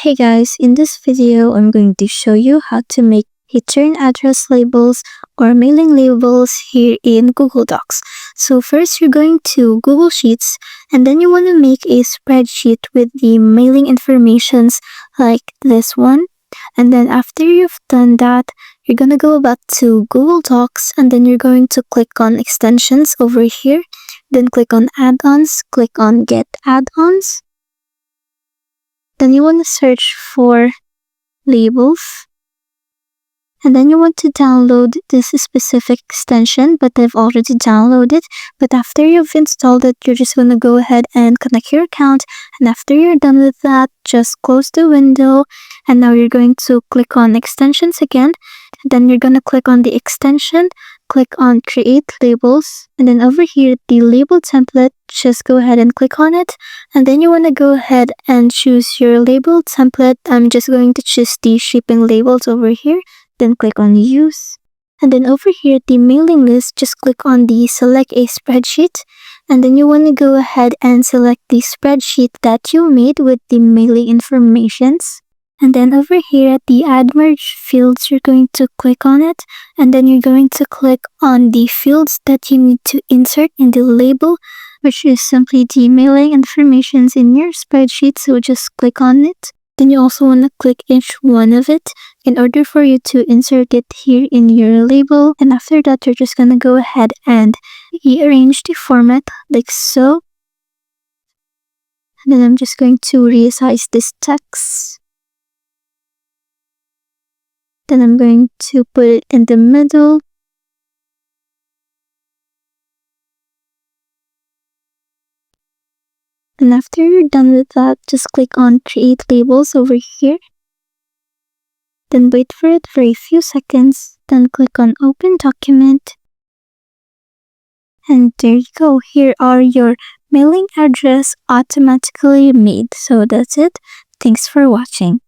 Hey guys, in this video, I'm going to show you how to make return address labels or mailing labels here in Google Docs. So first you're going to Google Sheets and then you want to make a spreadsheet with the mailing informations like this one. And then after you've done that, you're going to go back to Google Docs and then you're going to click on extensions over here. Then click on add-ons, click on get add-ons. Then you want to search for labels. And then you want to download this specific extension, but I've already downloaded. But after you've installed it, you're just going to go ahead and connect your account. And after you're done with that, just close the window. And now you're going to click on extensions again. Then you're going to click on the extension, click on create labels. And then over here, the label template, just go ahead and click on it. And then you want to go ahead and choose your label template. I'm just going to choose the shipping labels over here. Then click on use. And then over here, the mailing list, just click on the select a spreadsheet. And then you want to go ahead and select the spreadsheet that you made with the mailing informations. And then over here at the add merge fields, you're going to click on it. And then you're going to click on the fields that you need to insert in the label, which is simply the mailing informations in your spreadsheet. So just click on it. Then you also want to click each one of it in order for you to insert it here in your label. And after that, you're just going to go ahead and rearrange the format like so. And then I'm just going to resize this text. Then I'm going to put it in the middle. And after you're done with that, just click on create labels over here. Then wait for it for a few seconds. Then click on open document. And there you go. Here are your mailing address automatically made. So that's it. Thanks for watching.